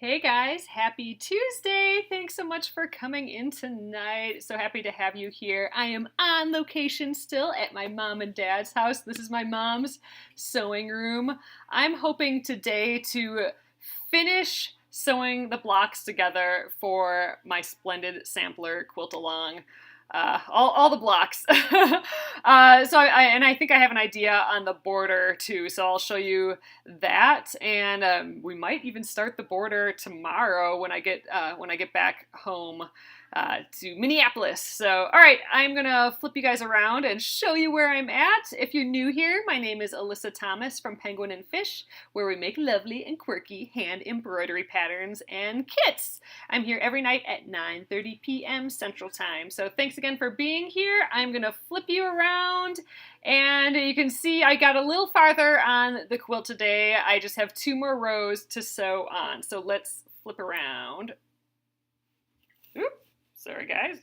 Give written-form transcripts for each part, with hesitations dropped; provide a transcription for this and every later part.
Hey guys, happy Tuesday! Thanks so much for coming in tonight. So happy to have you here. I am on location still at my mom and dad's house. This is my mom's sewing room. I'm hoping today to finish sewing the blocks together for my Splendid Sampler quilt along. All the blocks. I think I have an idea on the border too, so I'll show you that, and we might even start the border tomorrow when I get back home to Minneapolis. So, all right, I'm gonna flip you guys around and show you where I'm at. If you're new here, my name is Alyssa Thomas from Penguin and Fish, where we make lovely and quirky hand embroidery patterns and kits. I'm here every night at 9:30 p.m. Central Time. So thanks again for being here. I'm gonna flip you around, and you can see I got a little farther on the quilt today. I just have 2 more rows to sew on. So let's flip around. Oop. Sorry, guys.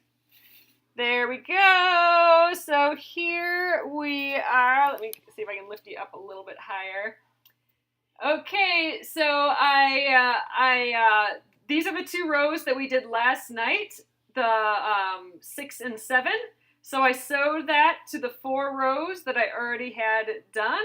There we go. So here we are. Let me see if I can lift you up a little bit higher. Okay, so these are the 2 rows that we did last night, the 6 and 7. So I sewed that to the 4 rows that I already had done.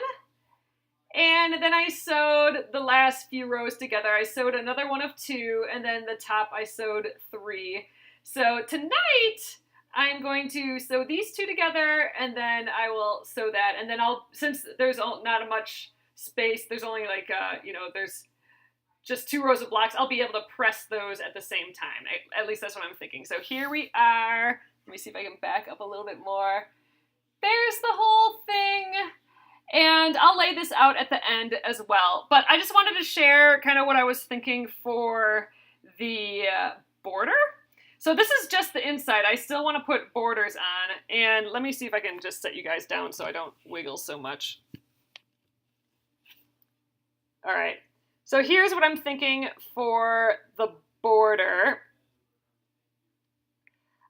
And then I sewed the last few rows together. I sewed another one of 2, and then the top I sewed 3. So tonight, I'm going to sew these 2 together, and then I will sew that. And then since there's not much space, there's only like, there's just 2 rows of blocks, I'll be able to press those at the same time. At least that's what I'm thinking. So here we are. Let me see if I can back up a little bit more. There's the whole thing. And I'll lay this out at the end as well. But I just wanted to share kind of what I was thinking for the border. So this is just the inside. I still want to put borders on. And let me see if I can just set you guys down so I don't wiggle so much. All right. So here's what I'm thinking for the border.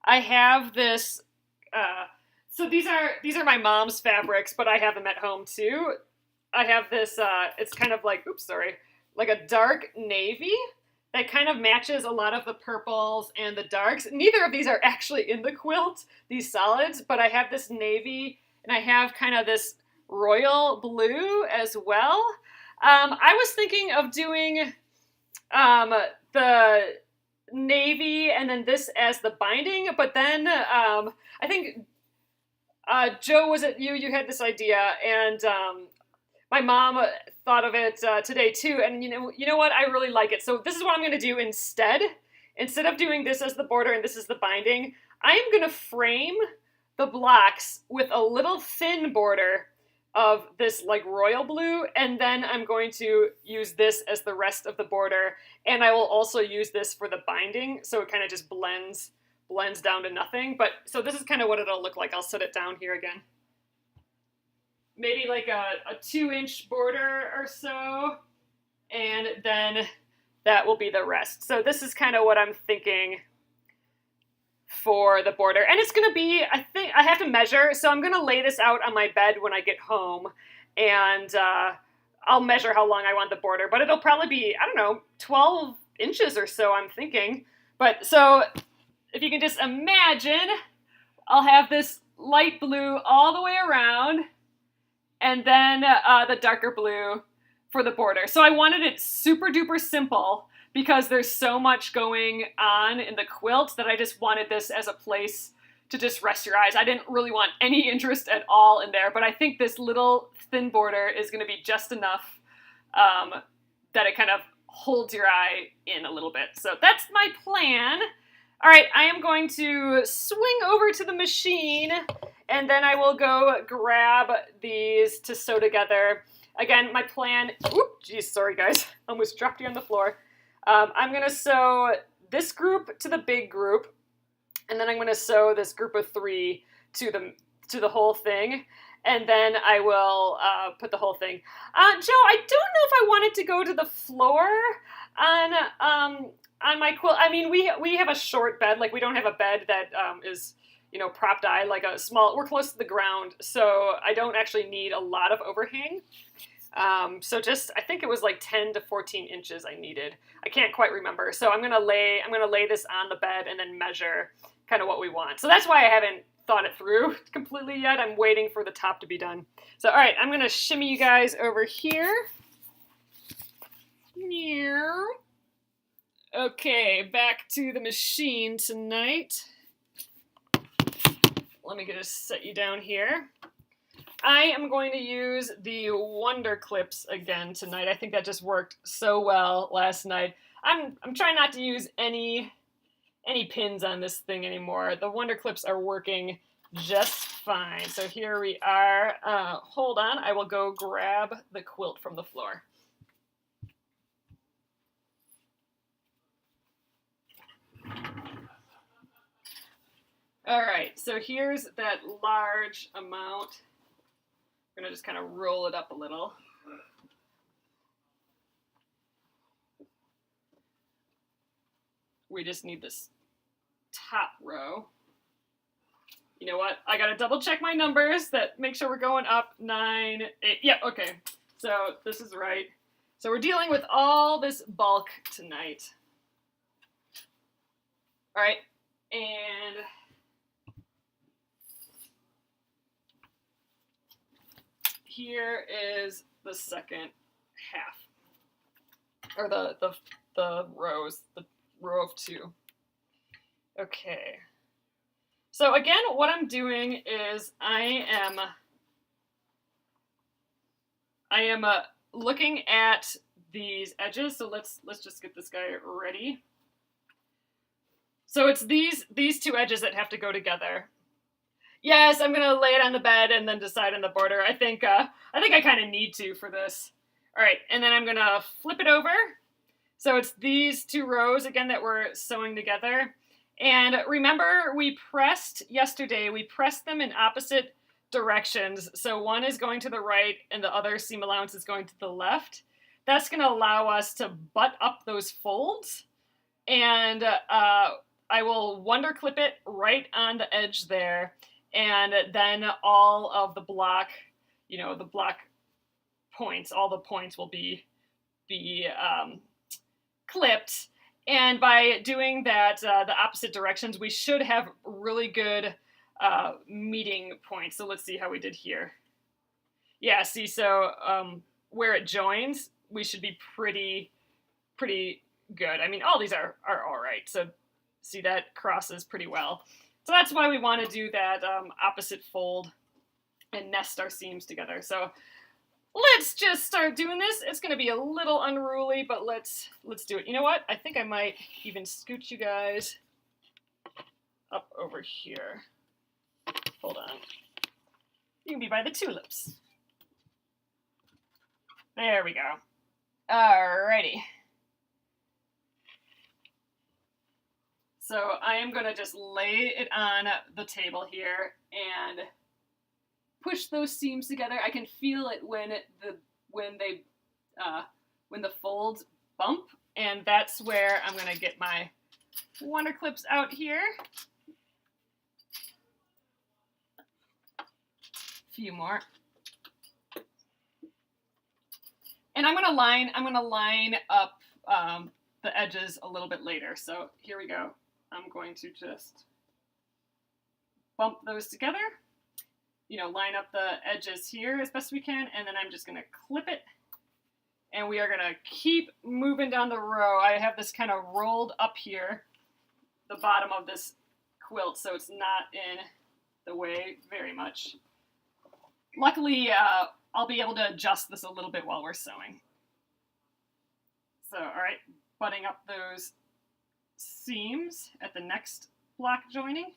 I have this, so these are my mom's fabrics, but I have them at home too. I have this, it's kind of like, like a dark navy that kind of matches a lot of the purples and the darks. Neither of these are actually in the quilt, these solids, but I have this navy and I have kind of this royal blue as well. I was thinking of doing the navy and then this as the binding, but then I think Joe, was it you? You had this idea, and my mom thought of it today too, and you know what? I really like it. So this is what I'm going to do instead. Instead of doing this as the border and this is the binding, I am going to frame the blocks with a little thin border of this like royal blue, and then I'm going to use this as the rest of the border, and I will also use this for the binding, so it kind of just blends down to nothing. But so this is kind of what it'll look like. I'll set it down here again. Maybe like a 2-inch border or so, and then that will be the rest. So this is kind of what I'm thinking for the border. And it's going to be, I think, I have to measure, so I'm going to lay this out on my bed when I get home, and I'll measure how long I want the border, but it'll probably be, I don't know, 12 inches or so, I'm thinking. But so if you can just imagine, I'll have this light blue all the way around, and then the darker blue for the border. So I wanted it super duper simple because there's so much going on in the quilt that I just wanted this as a place to just rest your eyes. I didn't really want any interest at all in there, but I think this little thin border is going to be just enough that it kind of holds your eye in a little bit. So that's my plan. All right, I am going to swing over to the machine, and then I will go grab these to sew together. Again, my plan, geez, sorry guys, almost dropped you on the floor. I'm gonna sew this group to the big group, and then I'm gonna sew this group of 3 to the whole thing, and then I will put the whole thing. Joe, I don't know if I wanted to go to the floor on my quilt. I mean, we have a short bed, like we don't have a bed that is, propped eye, like a small, we're close to the ground, so I don't actually need a lot of overhang. So just, I think it was like 10 to 14 inches I needed. I can't quite remember. So I'm gonna lay this on the bed and then measure kind of what we want. So that's why I haven't thought it through completely yet. I'm waiting for the top to be done. So all right, I'm gonna shimmy you guys over here. Okay, back to the machine tonight. Let me just set you down here. I am going to use the Wonder Clips again tonight. I think that just worked so well last night. I'm trying not to use any pins on this thing anymore. The Wonder Clips are working just fine. So here we are. Hold on, I will go grab the quilt from the floor. All right, so here's that large amount. I'm gonna just kind of roll it up a little. We just need this top row. You know what? I gotta double check my numbers that make sure we're going up 9, 8. Yeah, okay. So this is right. So we're dealing with all this bulk tonight. All right, and here is the second half, or the rows, the row of 2. Okay. So again, what I'm doing is I am looking at these edges. So let's just get this guy ready. So it's these 2 edges that have to go together. Yes, I'm gonna lay it on the bed and then decide on the border. I think I kind of need to for this. All right, and then I'm gonna flip it over. So it's these 2 rows again that we're sewing together. And remember, we pressed them in opposite directions. So one is going to the right and the other seam allowance is going to the left. That's gonna allow us to butt up those folds. And I will Wonder Clip it right on the edge there. And then all of the block, the block points, all the points will be clipped. And by doing that, the opposite directions, we should have really good meeting points. So let's see how we did here. Yeah, see, so where it joins, we should be pretty good. I mean, all these are all right. So see, that crosses pretty well. So that's why we want to do that opposite fold and nest our seams together. So let's just start doing this. It's going to be a little unruly, but let's do it. You know what? I think I might even scoot you guys up over here. Hold on. You can be by the tulips. There we go. Alrighty. So I am going to just lay it on the table here and push those seams together. I can feel it when the folds bump, and that's where I'm going to get my Wonder Clips out here. A few more. And I'm going to line up the edges a little bit later. So here we go. I'm going to just bump those together, line up the edges here as best we can, and then I'm just going to clip it, and we are going to keep moving down the row. I have this kind of rolled up here, the bottom of this quilt, so it's not in the way very much. Luckily, I'll be able to adjust this a little bit while we're sewing. So, all right, butting up those seams at the next block joining.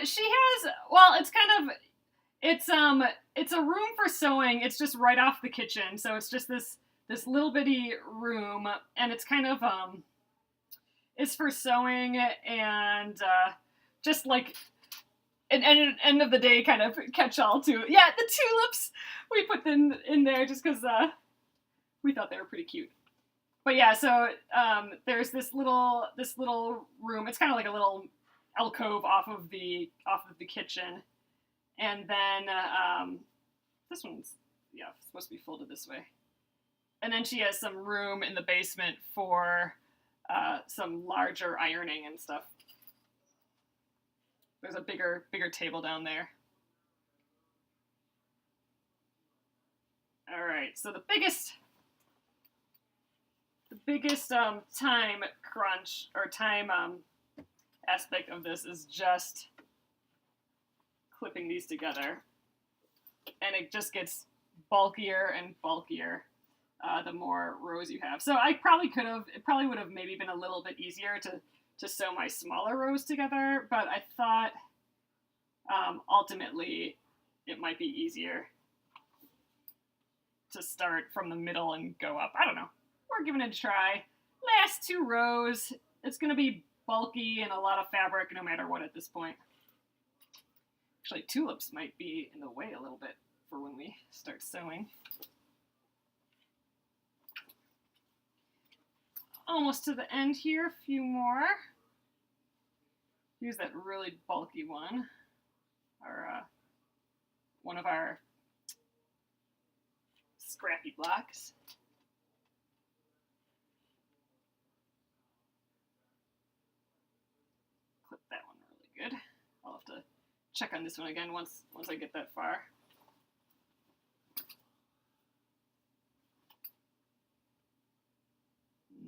She has, well, it's a room for sewing. It's just right off the kitchen. So it's just this little bitty room, and it's kind of, it's for sewing and, just like an end of the day kind of catch-all too. Yeah, the tulips, we put them in there just because, we thought they were pretty cute. But yeah, so there's this little room. It's kind of like a little alcove off of the kitchen, And then this one's, yeah, supposed to be folded this way. And then she has some room in the basement for some larger ironing and stuff. There's a bigger table down there. All right, so the biggest time crunch or time aspect of this is just clipping these together, and it just gets bulkier and bulkier the more rows you have. So it probably would have maybe been a little bit easier to sew my smaller rows together, but I thought ultimately it might be easier to start from the middle and go up. I don't know. We're giving it a try. Last 2 rows. It's going to be bulky and a lot of fabric no matter what at this point. Actually, tulips might be in the way a little bit for when we start sewing. Almost to the end here, a few more. Use that really bulky one, or one of our scrappy blocks. Clip that one really good. I'll have to check on this one again once I get that far.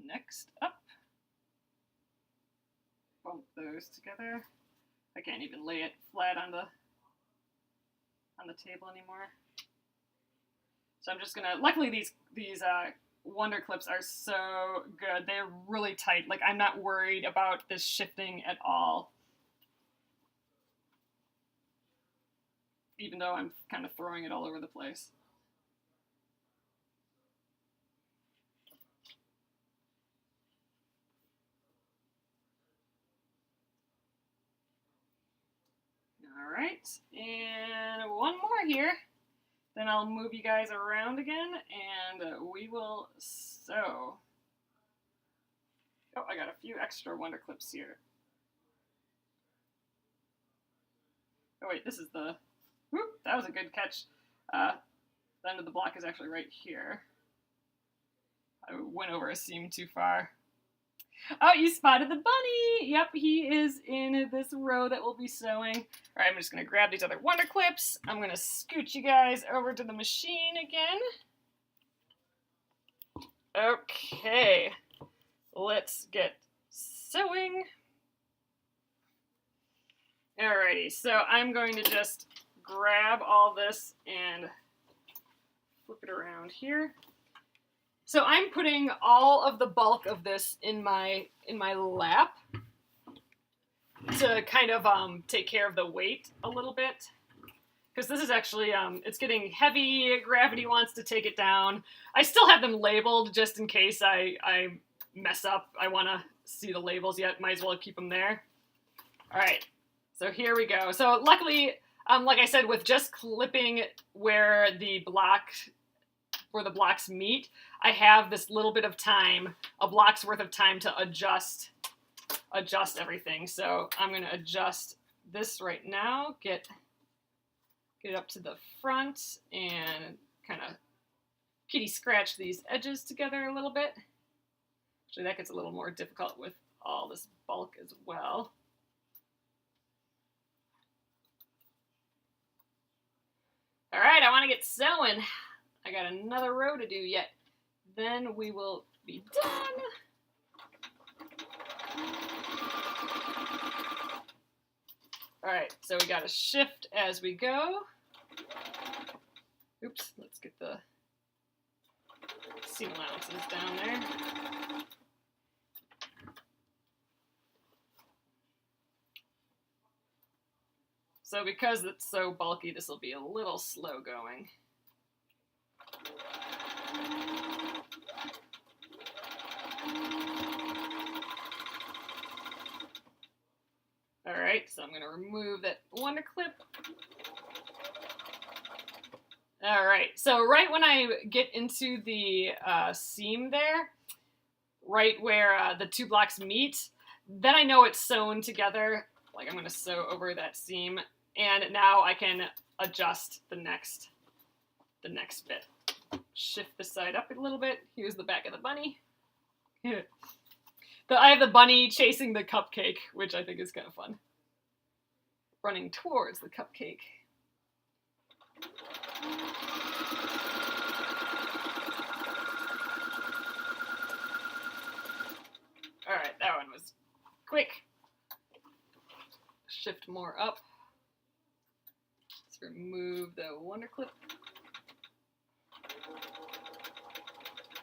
Next up, bump those together. I can't even lay it flat on the table anymore. So I'm just gonna, luckily these Wonder Clips are so good. They're really tight. Like, I'm not worried about this shifting at all. Even though I'm kind of throwing it all over the place. All right, and one more here. Then I'll move you guys around again, and we will sew. Oh, I got a few extra Wonder Clips here. Oh wait, this is the, whoop, that was a good catch. The end of the block is actually right here. I went over a seam too far. Oh, you spotted the bunny! Yep, he is in this row that we'll be sewing. All right, I'm just gonna grab these other Wonder Clips. I'm gonna scoot you guys over to the machine again. Okay, let's get sewing. Alrighty, so I'm going to just grab all this and flip it around here. So I'm putting all of the bulk of this in my lap to kind of take care of the weight a little bit, because this is actually it's getting heavy. Gravity wants to take it down. I still have them labeled just in case I mess up. I want to see the labels yet. Might as well keep them there. All right, so here we go. So luckily, like I said, with just clipping where the blocks meet, I have this little bit of time, a block's worth of time to adjust everything. So I'm going to adjust this right now, get it up to the front, and kind of kitty scratch these edges together a little bit. Actually, that gets a little more difficult with all this bulk as well. All right, I want to get sewing. I got another row to do yet. Then we will be done. All right, so we got to shift as we go. Oops, let's get the seam allowances down there. So because it's so bulky, this will be a little slow going. All right, so I'm going to remove that Wonder Clip. All right, so right when I get into the seam there, right where the two blocks meet, then I know it's sewn together. Like, I'm going to sew over that seam, And now I can adjust the next bit. Shift the side up a little bit. Here's the back of the bunny. I have the bunny chasing the cupcake, which I think is kind of fun. Running towards the cupcake. Alright, that one was quick. Shift more up. Let's remove the wonder clip.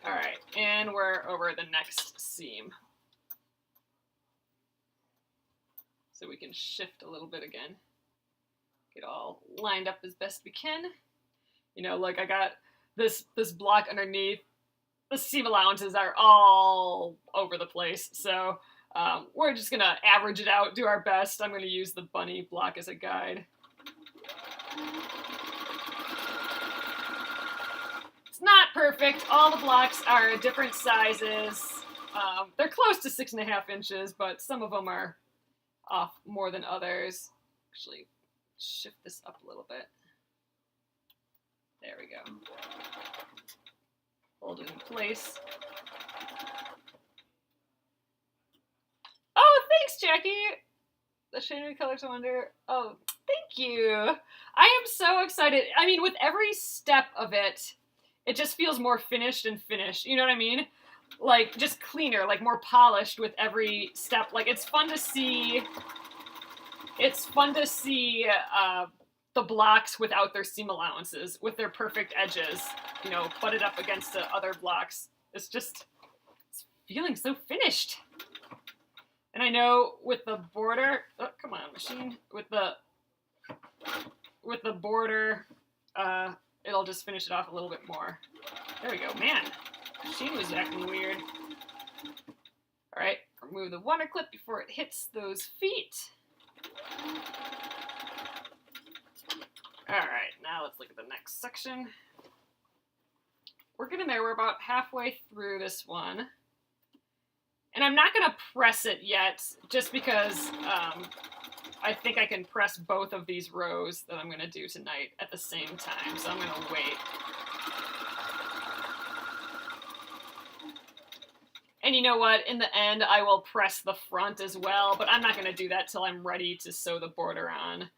Alright, and we're over the next seam. So we can shift a little bit again. Get all lined up as best we can. You know, like I got this block underneath. The seam allowances are all over the place, so we're just gonna average it out, do our best. I'm gonna use the bunny block as a guide. It's not perfect. All the blocks are different sizes. They're close to 6.5 inches, but some of them are off more than others. Actually, shift this up a little bit. There we go. Hold it in place. Oh, thanks, Jackie! The shaded colors I wonder. Oh, thank you! I am so excited. I mean, with every step of it, it just feels more finished and finished. You know what I mean? Like, just cleaner, like more polished with every step. Like, it's fun to see... It's fun to see the blocks without their seam allowances, with their perfect edges, you know, butted up against the other blocks. It's feeling so finished. And I know with the border, oh, come on, machine, with the border, it'll just finish it off a little bit more. There we go, man. Machine was acting weird. All right, remove the wonder clip before it hits those feet. Alright, now let's look at the next section. We're getting there. We're about halfway through this one. And I'm not going to press it yet, just because I think I can press both of these rows that I'm going to do tonight at the same time. So I'm going to wait. And you know what? In the end, I will press the front as well, but I'm not going to do that till I'm ready to sew the border on.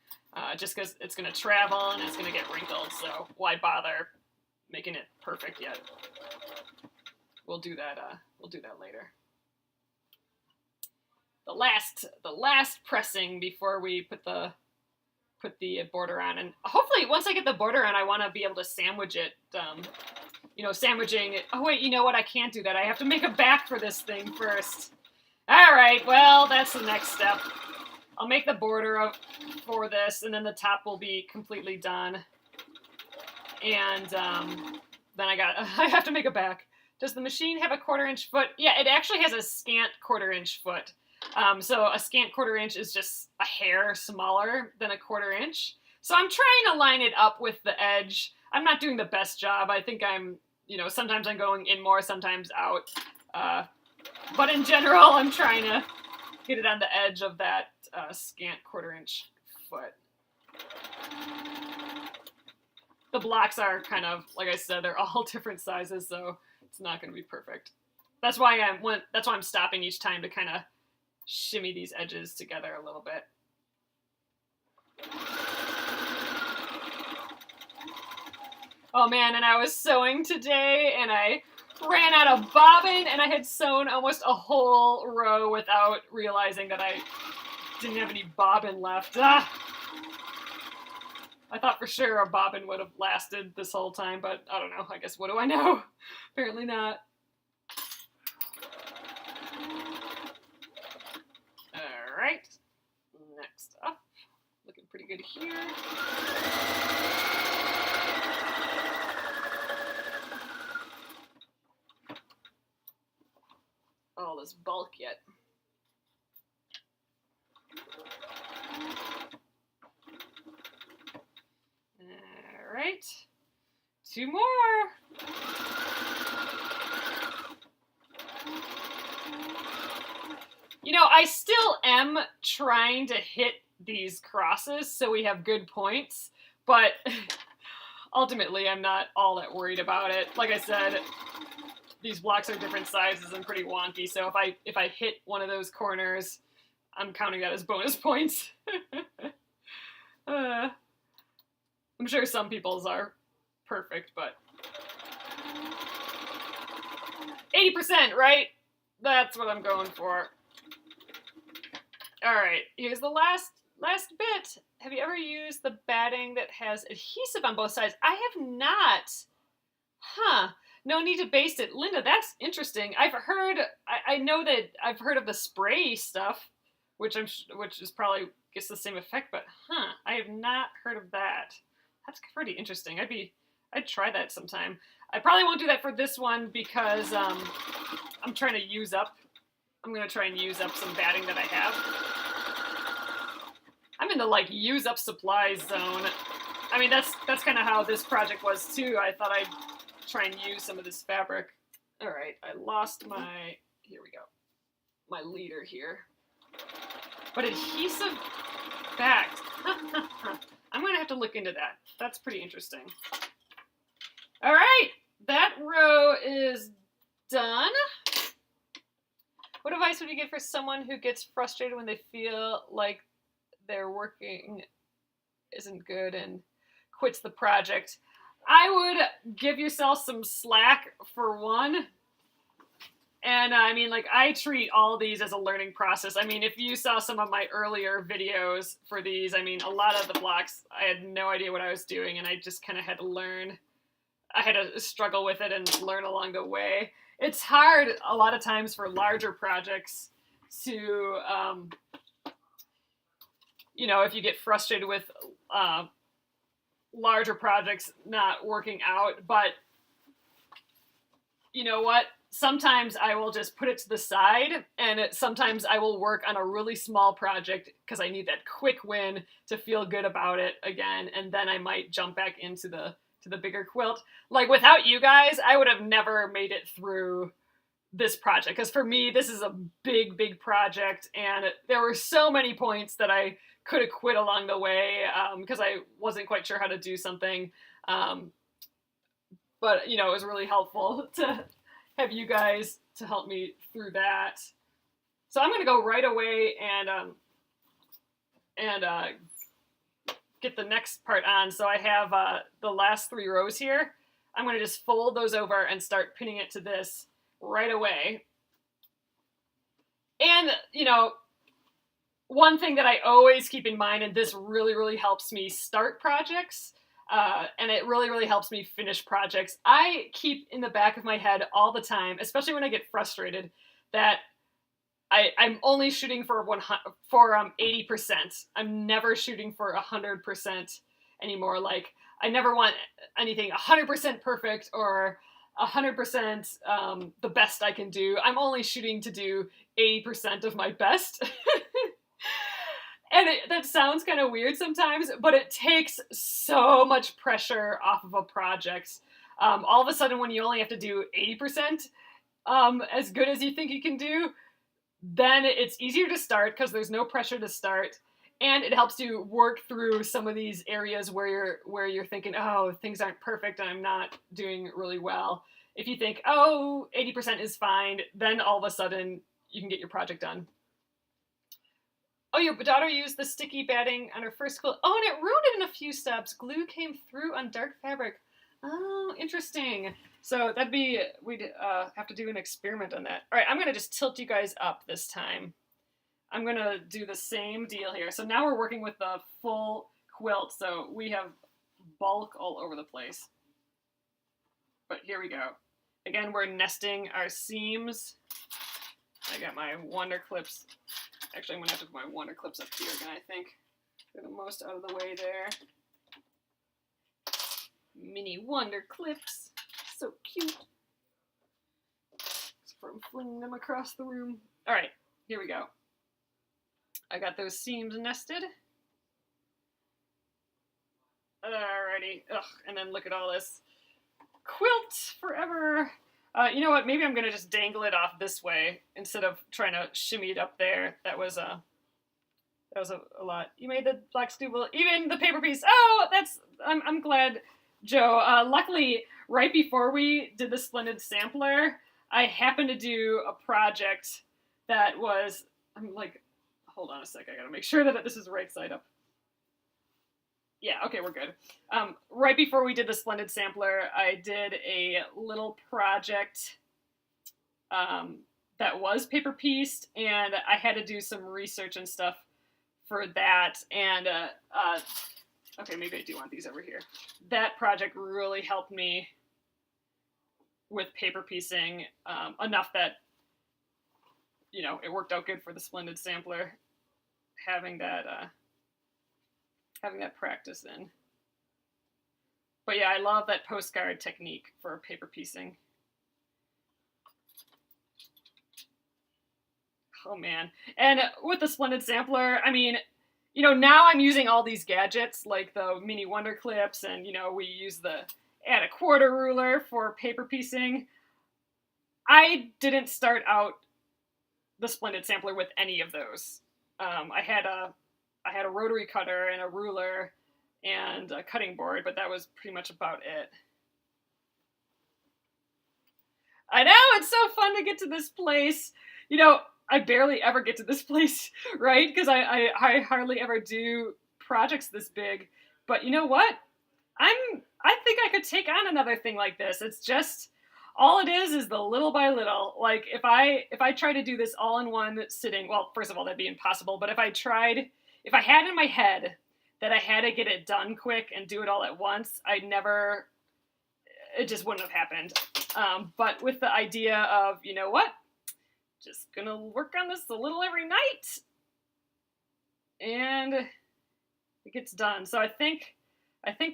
Just because it's going to travel and it's going to get wrinkled, so why bother making it perfect yet? We'll do that later. The last pressing before we put the border on, and hopefully once I get the border on, I want to be able to sandwich it. You know, sandwiching it. Oh wait, you know what? I can't do that. I have to make a back for this thing first. All right, well, that's the next step. I'll make the border for this, and then the top will be completely done. And then I have to make a back. Does the machine have a 1/4 inch foot? Yeah, it actually has a scant 1/4 inch foot. So a scant 1/4 inch is just a hair smaller than a 1/4 inch. So I'm trying to line it up with the edge. I'm not doing the best job. I think sometimes I'm going in more, sometimes out. But in general, I'm trying to get it on the edge of that scant 1/4 inch foot. The blocks are kind of, like I said, they're all different sizes, so it's not going to be perfect. That's why I'm stopping each time to kind of shimmy these edges together a little bit. Oh man, and I was sewing today, and I ran out of bobbin, and I had sewn almost a whole row without realizing that I didn't have any bobbin left. Ah! I thought for sure a bobbin would have lasted this whole time, but I don't know. I guess what do I know? Apparently not. Alright. Next up. Looking pretty good here. All this bulk yet. Alright. 2 more. You know, I still am trying to hit these crosses so we have good points, but ultimately I'm not all that worried about it. Like I said, these blocks are different sizes and pretty wonky, so if I hit one of those corners, I'm counting that as bonus points. I'm sure some people's are perfect, but 80%, right? That's what I'm going for. All right, here's the last bit. Have you ever used the batting that has adhesive on both sides? I have not. Huh. No need to baste it. Linda, that's interesting. I know that I've heard of the spray stuff, which is probably gets the same effect, but I have not heard of that. That's pretty interesting. I'd try that sometime. I probably won't do that for this one because I'm trying to use up. I'm gonna try and use up some batting that I have. I'm in the like use up supplies zone. I mean that's kind of how this project was too. I thought I'd try and use some of this fabric. All right, I lost my. Here we go. My leader here. But adhesive backed. I'm gonna have to look into that. That's pretty interesting. All right, that row is done. What advice would you give for someone who gets frustrated when they feel like their working isn't good and quits the project? I would give yourself some slack for one. And I mean, like, I treat all these as a learning process. I mean, if you saw some of my earlier videos for these, I mean, a lot of the blocks, I had no idea what I was doing, and I just kind of had to learn. I had to struggle with it and learn along the way. It's hard a lot of times for larger projects to, you know, if you get frustrated with larger projects not working out, but you know what? Sometimes I will just put it to the side, and sometimes I will work on a really small project because I need that quick win to feel good about it again, and then I might jump back into the bigger quilt. Like without you guys, I would have never made it through this project because for me, this is a big project, and there were so many points that I could have quit along the way because I wasn't quite sure how to do something. But you know, it was really helpful to have you guys to help me through that. So I'm going to go right away and get the next part on. So I have the last 3 rows here. I'm going to just fold those over and start pinning it to this right away. And, you know, one thing that I always keep in mind, and this really helps me start projects, and it really helps me finish projects. I keep in the back of my head all the time, especially when I get frustrated, that I'm only shooting for 80%. I'm never shooting for 100% anymore. Like I never want anything 100% perfect or 100% the best I can do. I'm only shooting to do 80% of my best. And that sounds kind of weird sometimes, but it takes so much pressure off of a project. All of a sudden, when you only have to do 80% as good as you think you can do, then it's easier to start because there's no pressure to start, and it helps you work through some of these areas where you're thinking, oh, things aren't perfect and I'm not doing really well. If you think, oh, 80% is fine, then all of a sudden you can get your project done. Oh, your daughter used the sticky batting on her first quilt. Oh, and it ruined it in a few steps. Glue came through on dark fabric. Oh, interesting. So we'd have to do an experiment on that. All right, I'm going to just tilt you guys up this time. I'm going to do the same deal here. So now we're working with the full quilt, so we have bulk all over the place. But here we go. Again, we're nesting our seams. I got my wonder clips. Actually, I'm going to have to put my wonder clips up here again, I think. They're the most out of the way there. Mini wonder clips. So cute. From flinging them across the room. All right, here we go. I got those seams nested. Alrighty. Ugh, and then look at all this. Quilt forever. You know what? Maybe I'm going to just dangle it off this way instead of trying to shimmy it up there. That was That was a lot. You made the black stubble, even the paper piece. Oh, I'm glad, Joe. Luckily, right before we did the Splendid Sampler, I happened to do a project that was, I'm like, hold on a sec, I gotta make sure that this is right side up. Yeah, okay, we're good. Right before we did the Splendid Sampler, I did a little project that was paper pieced, and I had to do some research and stuff for that. And okay, maybe I do want these over here. That project really helped me with paper piecing enough that, you know, it worked out good for the Splendid Sampler, having that practice in. But yeah, I love that postcard technique for paper piecing. Oh man. And with the Splendid Sampler, I mean, you know, now I'm using all these gadgets like the mini wonder clips, and, you know, we use the add a quarter ruler for paper piecing. I didn't start out the Splendid Sampler with any of those. I had a rotary cutter and a ruler and a cutting board, but that was pretty much about it. I know, it's so fun to get to this place. You know, I barely ever get to this place, right? Because I hardly ever do projects this big. But you know what? I think I could take on another thing like this. It's just, all it is the little by little. Like, if I try to do this all in one sitting, well, first of all, that'd be impossible. But if I had in my head that I had to get it done quick and do it all at once, it just wouldn't have happened. But with the idea of, you know what, just gonna work on this a little every night, and it gets done. So I think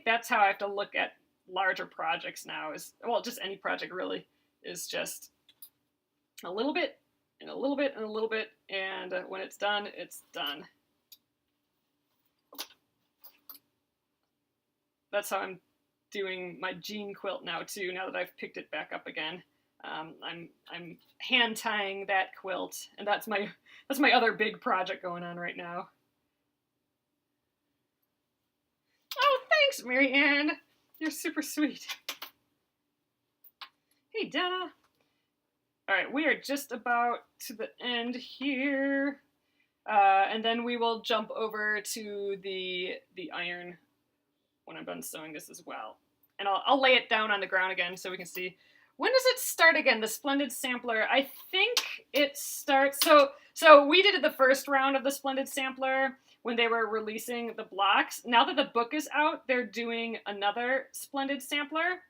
that's how I have to look at larger projects now, is, well, just any project really, is just a little bit and a little bit and a little bit, and when it's done, it's done. That's how I'm doing my jean quilt now too, now that I've picked it back up again. I'm hand tying that quilt, and that's my other big project going on right now. Oh, thanks, Mary Ann. You're super sweet. Hey, Donna. All right, we are just about to the end here, and then we will jump over to the iron when I'm done sewing this as well. And I'll lay it down on the ground again so we can see. When does it start again? The Splendid Sampler. I think it starts, so we did the first round of the Splendid Sampler when they were releasing the blocks. Now that the book is out, they're doing another Splendid Sampler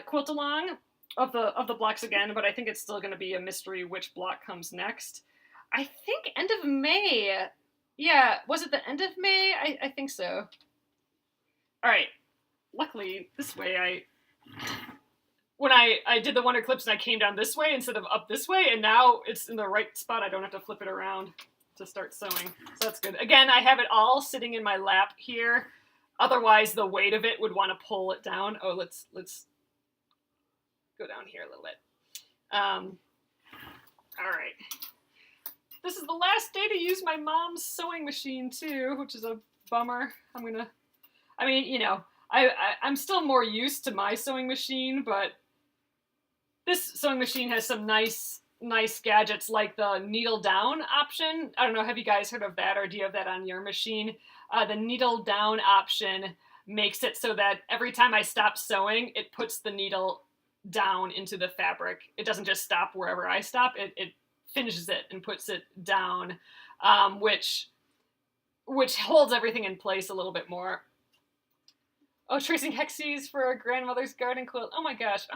quilt along of the blocks again, but I think it's still going to be a mystery which block comes next. I think end of May. Yeah, was it the end of May? I think so. All right. Luckily, this way when I did the Wonder Clips and I came down this way instead of up this way, and now it's in the right spot. I don't have to flip it around to start sewing. So that's good. Again, I have it all sitting in my lap here. Otherwise, the weight of it would want to pull it down. Oh, let's go down here a little bit. All right. This is the last day to use my mom's sewing machine too, which is a bummer. I mean, you know, I'm still more used to my sewing machine, but this sewing machine has some nice gadgets like the needle down option. I don't know, have you guys heard of that, or do you have that on your machine? The needle down option makes it so that every time I stop sewing, it puts the needle down into the fabric. It doesn't just stop wherever I stop, it finishes it and puts it down, which holds everything in place a little bit more. Oh, tracing hexes for a grandmother's garden quilt. Oh my gosh,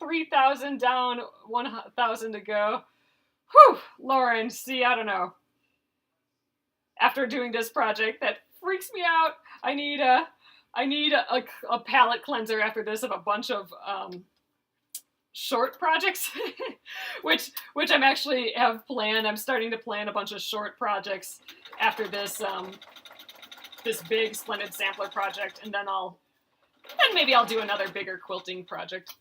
3,000 down, 1,000 to go. Whew, Lauren, see, I don't know. After doing this project, that freaks me out. I need a palette cleanser after this of a bunch of short projects, which I'm actually have planned. I'm starting to plan a bunch of short projects after this this big Splendid Sampler project, and then maybe I'll do another bigger quilting project.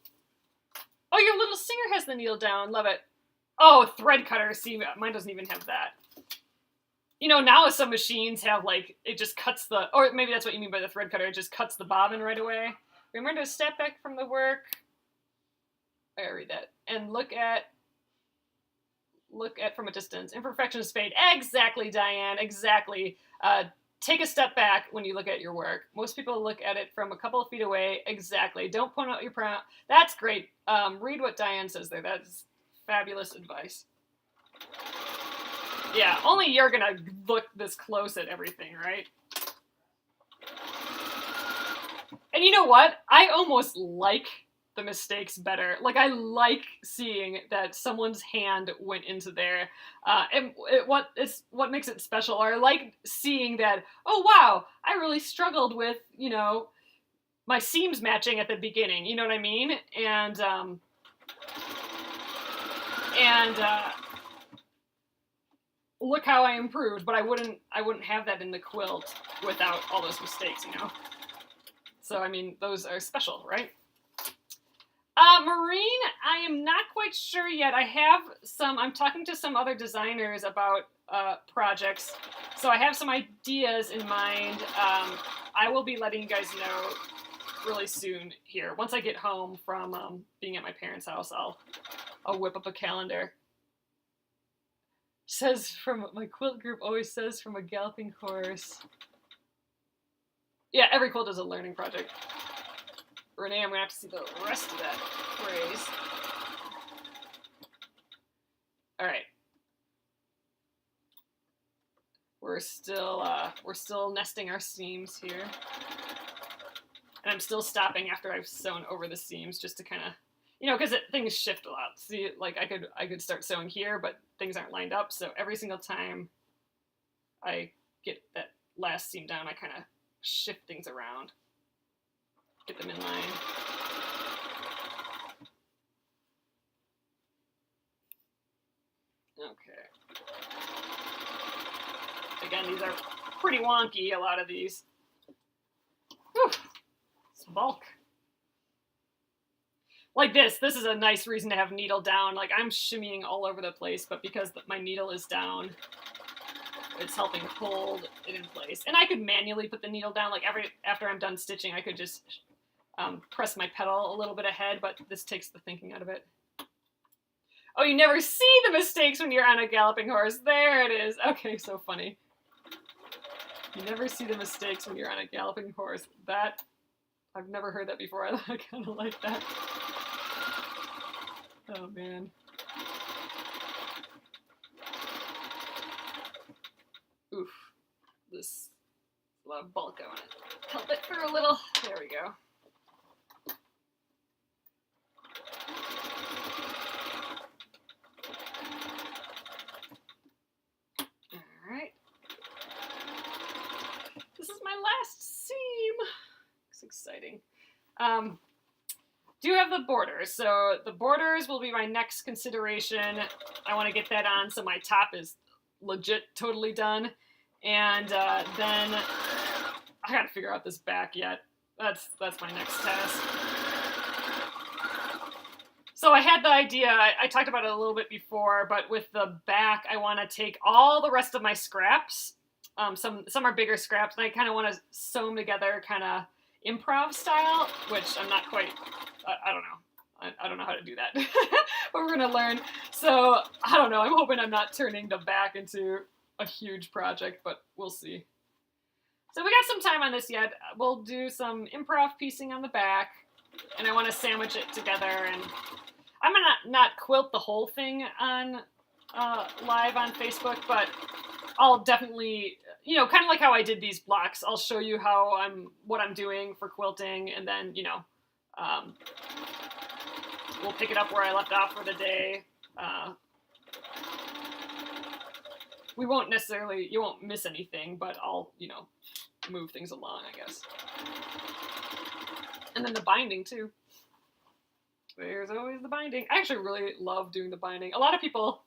Oh, your little singer has the needle down. Love it. Oh, thread cutter. See, mine doesn't even have that. you know, now some machines have like, it just cuts the, or maybe that's what you mean by the thread cutter, it just cuts the bobbin right away. Remember to step back from the work. I read that. And look at from a distance. Imperfections fade. Exactly, Diane, exactly. Take a step back when you look at your work. Most people look at it from a couple of feet away. Exactly. Don't point out your print. That's great. Read what Diane says there. That's fabulous advice. Yeah, only you're gonna look this close at everything, right? And you know what? I almost like the mistakes better. Like, I like seeing that someone's hand went into there. And what makes it special, or I like seeing that, oh wow, I really struggled with, you know, my seams matching at the beginning, you know what I mean? And look how I improved, but I wouldn't have that in the quilt without all those mistakes, you know? So, I mean, those are special, right? Marine, I am not quite sure yet. I'm talking to some other designers about projects, so I have some ideas in mind. I will be letting you guys know really soon here. Once I get home from being at my parents' house, I'll whip up a calendar. Says from my quilt group always says from a galloping horse. Yeah, every quilt is a learning project. Renee, I'm gonna have to see the rest of that phrase. All right. We're still nesting our seams here. And I'm still stopping after I've sewn over the seams just to kind of, you know, because things shift a lot. See, like I could start sewing here, but things aren't lined up. So every single time I get that last seam down, I kind of shift things around, get them in line. Okay. Again, these are pretty wonky, a lot of these. Whew. It's bulk. Like this is a nice reason to have needle down. Like, I'm shimmying all over the place, but because my needle is down, it's helping hold it in place. And I could manually put the needle down, like after I'm done stitching, I could just press my pedal a little bit ahead, but this takes the thinking out of it. Oh, you never see the mistakes when you're on a galloping horse. There it is. Okay, so funny. You never see the mistakes when you're on a galloping horse. That, I've never heard that before. I kind of like that. Oh, man. Oof. This, a lot of bulk. I want to help it for a little. There we go. Alright. This is my last seam. It's exciting. Do have the borders. So the borders will be my next consideration. I want to get that on so my top is legit totally done. And then I gotta figure out this back yet. That's my next task. So I had the idea, I talked about it a little bit before, but with the back, I want to take all the rest of my scraps. Some are bigger scraps, and I kind of want to sew them together kind of improv style, which I'm not quite, I don't know. I don't know how to do that, but we're going to learn. So, I don't know. I'm hoping I'm not turning the back into a huge project, but we'll see. So we got some time on this yet. We'll do some improv piecing on the back, and I want to sandwich it together. And I'm going to not quilt the whole thing on live on Facebook, but I'll definitely, you know, kind of like how I did these blocks. I'll show you what I'm doing for quilting, and then, you know, we'll pick it up where I left off for the day. You won't miss anything, but I'll, you know, move things along, I guess. And then the binding, too. There's always the binding. I actually really love doing the binding. A lot of people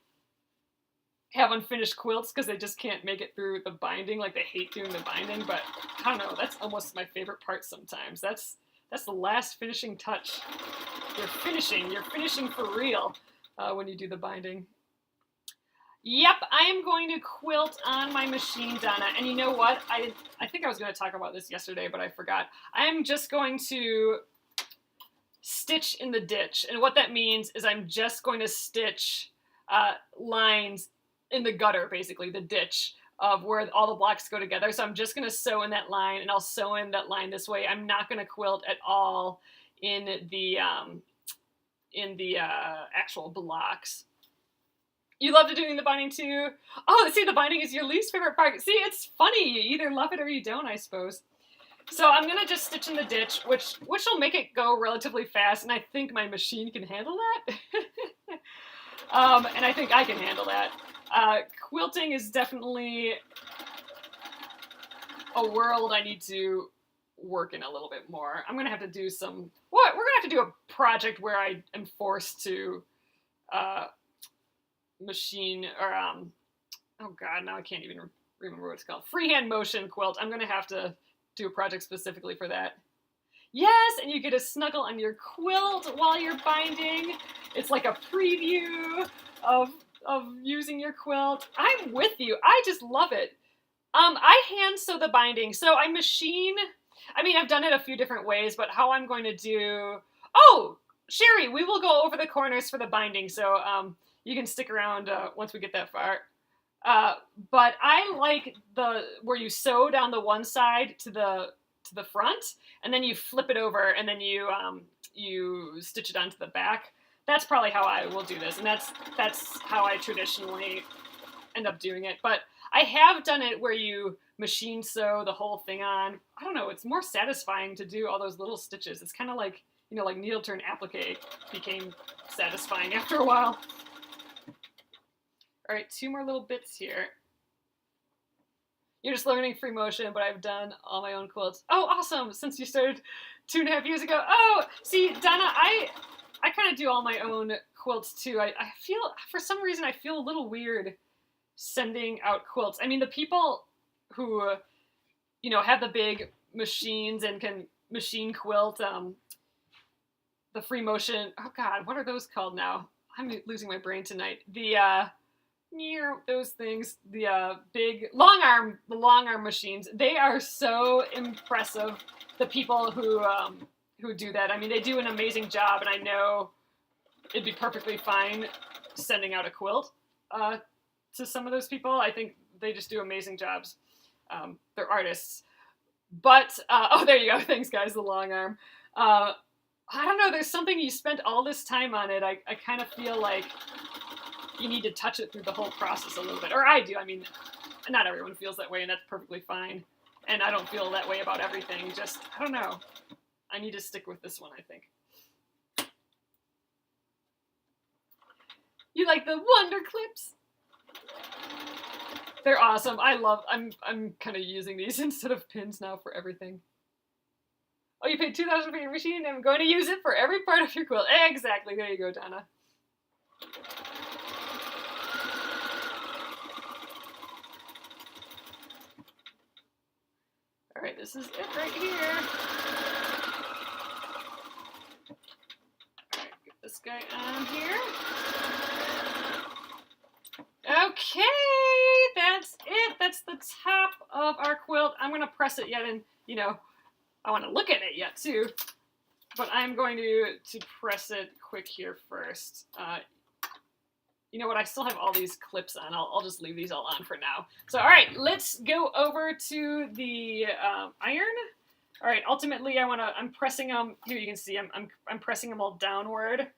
have unfinished quilts because they just can't make it through the binding. Like, they hate doing the binding, but I don't know. That's almost my favorite part sometimes. That's the last finishing touch. You're finishing for real when you do the binding. Yep, I am going to quilt on my machine, Donna. And you know what? I think I was going to talk about this yesterday, but I forgot. I'm just going to stitch in the ditch. And what that means is I'm just going to stitch lines in the gutter, basically, the ditch of where all the blocks go together. So I'm just going to sew in that line, and I'll sew in that line this way. I'm not going to quilt at all in the actual blocks. You loved doing the binding too? Oh, see, the binding is your least favorite part. See, it's funny. You either love it or you don't, I suppose. So I'm going to just stitch in the ditch, which will make it go relatively fast, and I think my machine can handle that. And I think I can handle that. Quilting is definitely a world I need to work in a little bit more. I'm going to have to do some... What? We're going to have to do a project where I am forced to... machine or oh god, now I can't even remember what it's called. Freehand motion quilt. I'm gonna have to do a project specifically for that. Yes, and you get to snuggle on your quilt while you're binding. It's like a preview of using your quilt. I'm with you. I just love it. I hand sew the binding, so I machine. I mean, I've done it a few different ways, but how I'm going to do... Oh, Sherry, we will go over the corners for the binding, so you can stick around once we get that far. But I like where you sew down the one side to the front, and then you flip it over, and then you stitch it onto the back. That's probably how I will do this, and that's how I traditionally end up doing it. But I have done it where you machine sew the whole thing on. I don't know, it's more satisfying to do all those little stitches. It's kind of like, you know, like needle turn applique became satisfying after a while. All right, 2 more little bits here. You're just learning free motion, but I've done all my own quilts. Oh, awesome, since you started 2.5 years ago. Oh, see, Donna, I kind of do all my own quilts too. I feel, for some reason, I feel a little weird sending out quilts. I mean, the people who, you know, have the big machines and can machine quilt, the free motion, oh God, what are those called now? I'm losing my brain tonight. Those things, the big long arm machines, they are so impressive. The people who do that, I mean, they do an amazing job, and I know it'd be perfectly fine sending out a quilt to some of those people. I think they just do amazing jobs. They're artists. But, oh, there you go. Thanks, guys, the long arm. I don't know, there's something, you spent all this time on it. I kind of feel like you need to touch it through the whole process a little bit. Or I do. I mean, not everyone feels that way, and that's perfectly fine. And I don't feel that way about everything. Just, I don't know. I need to stick with this one, I think. You like the Wonder Clips? They're awesome. I'm kind of using these instead of pins now for everything. Oh, you paid $2,000 for your machine? I'm going to use it for every part of your quilt. Exactly. There you go, Donna. All right, this is it right here. All right, get this guy on here. Okay, that's it. That's the top of our quilt. I'm going to press it yet, and, you know, I want to look at it yet, too. But I'm going to press it quick here first. You know what? I still have all these clips on. I'll just leave these all on for now. So, all right, let's go over to the iron. All right, ultimately, I'm pressing them. Here you can see I'm pressing them all downward.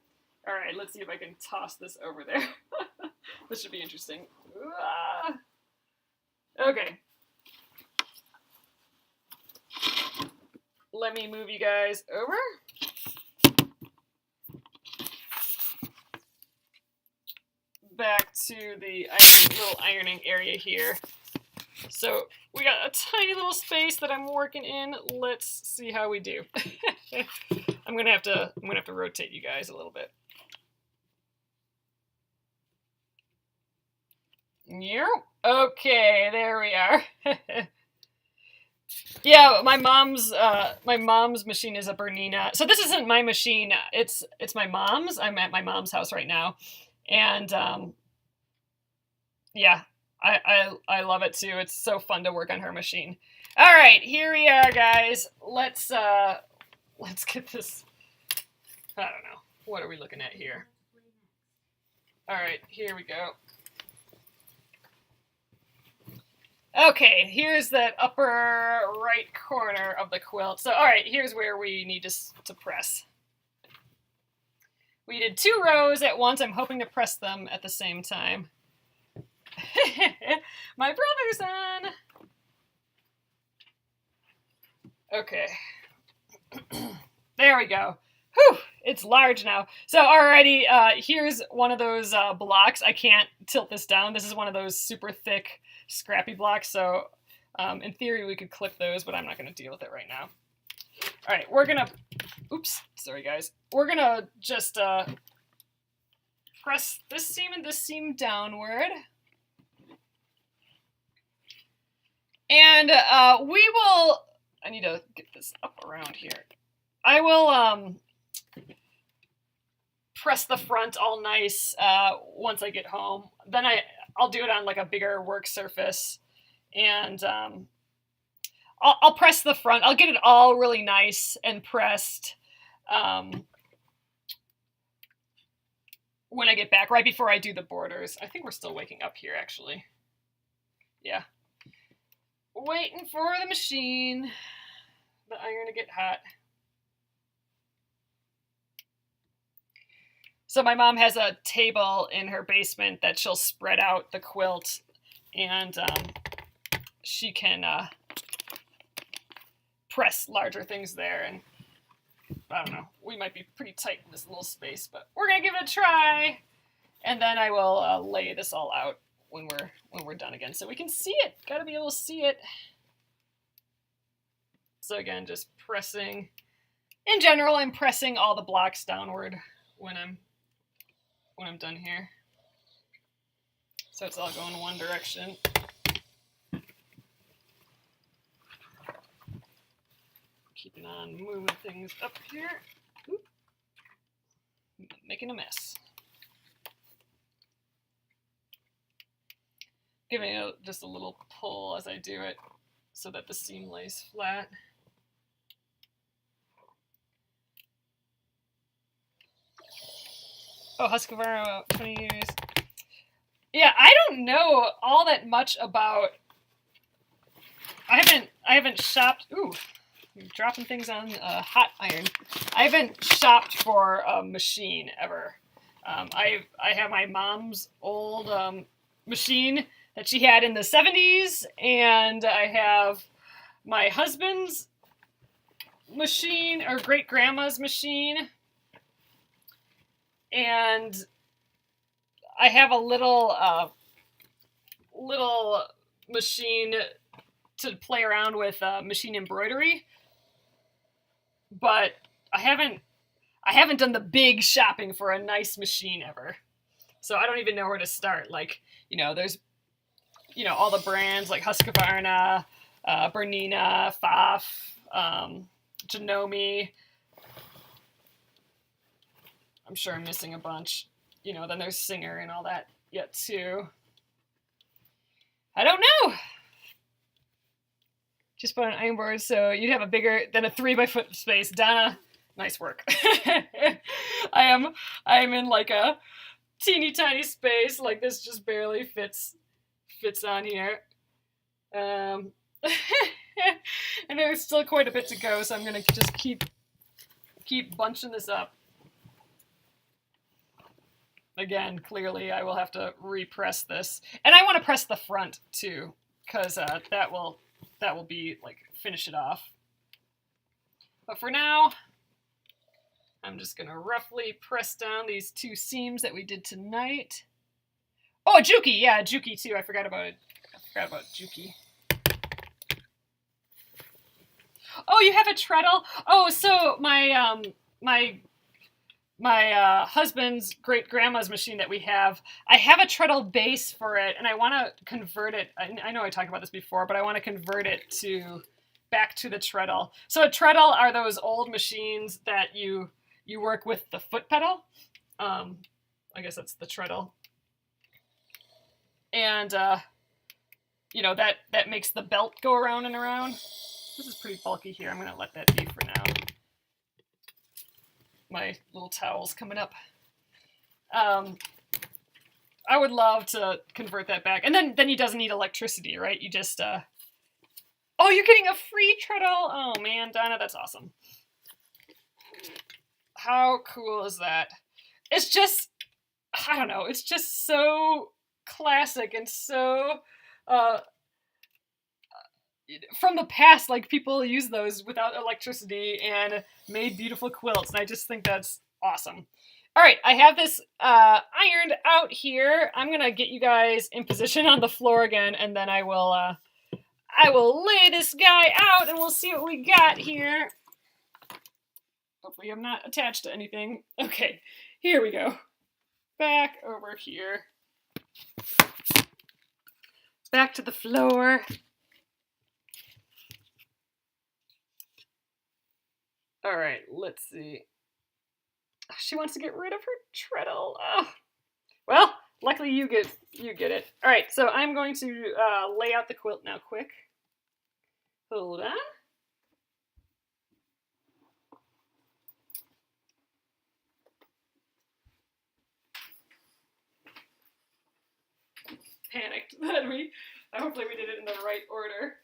All right, let's see if I can toss this over there. This should be interesting. Okay. Let me move you guys over. Back to the little ironing area here. So we got a tiny little space that I'm working in. Let's see how we do. I'm gonna have to rotate you guys a little bit. Yep. Okay, there we are. Yeah, my mom's machine is a Bernina. So this isn't my machine. It's my mom's. I'm at my mom's house right now, and Yeah, I love it too. It's so fun to work on her machine. All right, here we are, guys. Let's get this. I don't know. What are we looking at here? All right, here we go. Okay, here's that upper right corner of the quilt. So, all right, here's where we need to press. We did 2 rows at once. I'm hoping to press them at the same time. My brother's on. Okay. There we go. Whew, it's large now. So already, here's one of those blocks. I can't tilt this down. This is one of those super thick, scrappy blocks. So in theory, we could clip those, but I'm not going to deal with it right now. All right, we're going to, oops, sorry guys. We're going to just press this seam and this seam downward. And we will, I need to get this up around here. I will press the front all nice once I get home. Then I'll do it on like a bigger work surface. And I'll press the front. I'll get it all really nice and pressed when I get back, right before I do the borders. I think we're still waking up here, actually. Yeah. Waiting for the machine, the iron to get hot. So my mom has a table in her basement that she'll spread out the quilt, and she can press larger things there. And I don't know, we might be pretty tight in this little space, but we're gonna give it a try. And then I will lay this all out when we're done again, so we can see it. Gotta be able to see it. So again, just pressing. In general, I'm pressing all the blocks downward when I'm done here. So it's all going one direction. Keeping on moving things up here. Oop. Making a mess. Giving it just a little pull as I do it so that the seam lays flat. Oh, Husqvarna, 20 years. Yeah, I don't know all that much about. I haven't shopped. Ooh, I'm dropping things on hot iron. I haven't shopped for a machine ever. I have my mom's old machine that she had in the 70s, and I have my husband's machine, or great-grandma's machine, and I have a little machine to play around with machine embroidery, but I haven't done the big shopping for a nice machine ever, so I don't even know where to start. Like, there's all the brands like Husqvarna, Bernina, Pfaff, Janome. I'm sure I'm missing a bunch. Then there's Singer and all that yet too. I don't know. Just put an iron board so you'd have a bigger than a 3x4 space. Donna, nice work. I am in like a teeny tiny space. Like this just barely fits on here. And there's still quite a bit to go, so I'm gonna just keep bunching this up. Again, clearly I will have to repress this. And I want to press the front too, because that will be like finish it off. But for now, I'm just gonna roughly press down these 2 seams that we did tonight. Oh, Juki, yeah, Juki too. I forgot about it. I forgot about Juki. Oh, you have a treadle? Oh, so my husband's great-grandma's machine that we have, I have a treadle base for it, and I want to convert it. I know I talked about this before, but I want to convert it back to the treadle. So a treadle are those old machines that you work with the foot pedal. I guess that's the treadle. And, you know, that makes the belt go around and around. This is pretty bulky here. I'm going to let that be for now. My little towel's coming up. I would love to convert that back. And then he doesn't need electricity, right? You just, oh, you're getting a free treadle. Oh, man, Donna, that's awesome. How cool is that? It's just, I don't know, it's just so classic and so, from the past, like, people use those without electricity and made beautiful quilts, and I just think that's awesome. All right, I have this ironed out here. I'm gonna get you guys in position on the floor again, and then I will lay this guy out, and we'll see what we got here. Hopefully I'm not attached to anything. Okay, here we go. Back over here. Back to the floor. All right, let's see. She wants to get rid of her treadle. Oh. Well, luckily you get it. All right, so I'm going to lay out the quilt now quick. Hold on. Panicked that hopefully we did it in the right order.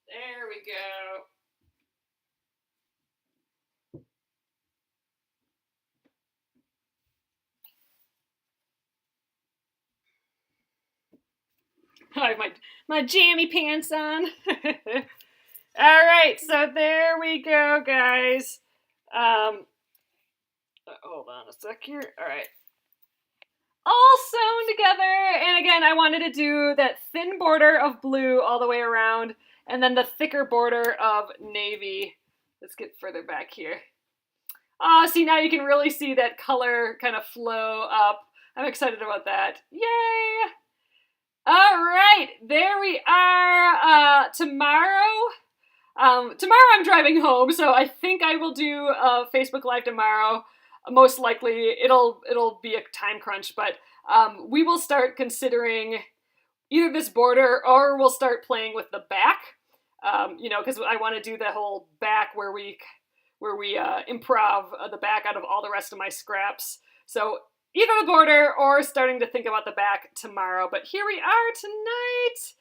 There we go. I have my jammy pants on. All right, so there we go, guys. Hold on a sec here. All right. All sewn together. And again, I wanted to do that thin border of blue all the way around, and then the thicker border of navy. Let's get further back here. Oh, see, now you can really see that color kind of flow up. I'm excited about that. Yay! All right, there we are. Tomorrow I'm driving home, so I think I will do a Facebook Live tomorrow. Most likely, it'll be a time crunch, but we will start considering either this border or we'll start playing with the back. You know, because I want to do the whole back where we improv the back out of all the rest of my scraps. So either the border or starting to think about the back tomorrow. But here we are tonight.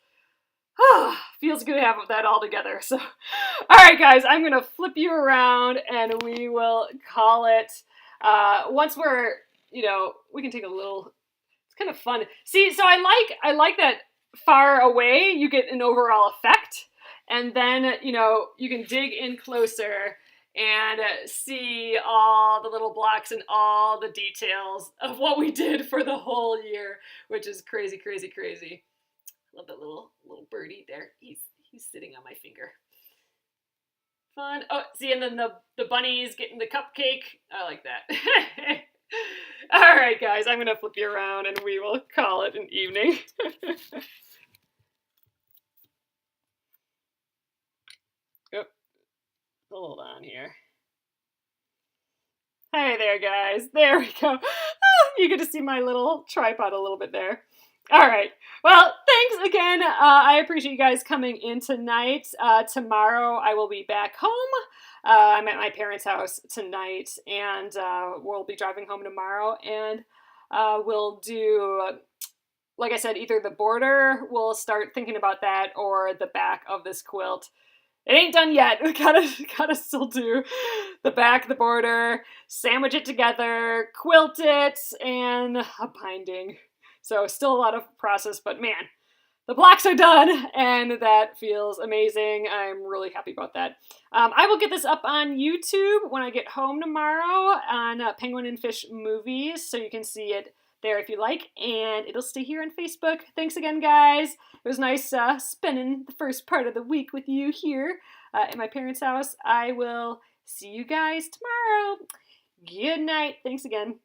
Feels good to have that all together. So, all right, guys, I'm going to flip you around and we will call it. Once we're, you know, we can take a little, it's kind of fun. See, so I like that far away, you get an overall effect. And then, you know, you can dig in closer and see all the little blocks and all the details of what we did for the whole year, which is crazy, crazy, crazy. Love that little birdie there. He's sitting on my finger. Fun. Oh, see, and then the bunny's getting the cupcake. I like that. All right, guys, I'm going to flip you around and we will call it an evening. Yep. Hold on here. Hi there, guys. There we go. Oh, you get to see my little tripod a little bit there. All right. Well, thanks again. I appreciate you guys coming in tonight. Tomorrow I will be back home. I'm at my parents' house tonight, and we'll be driving home tomorrow, and we'll do, like I said, either the border, we'll start thinking about that, or the back of this quilt. It ain't done yet. We gotta still do the back, the border, sandwich it together, quilt it, and a binding. So still a lot of process, but man, the blocks are done, and that feels amazing. I'm really happy about that. I will get this up on YouTube when I get home tomorrow on Penguin and Fish Movies, so you can see it there if you like, and it'll stay here on Facebook. Thanks again, guys. It was nice spending the first part of the week with you here at my parents' house. I will see you guys tomorrow. Good night. Thanks again.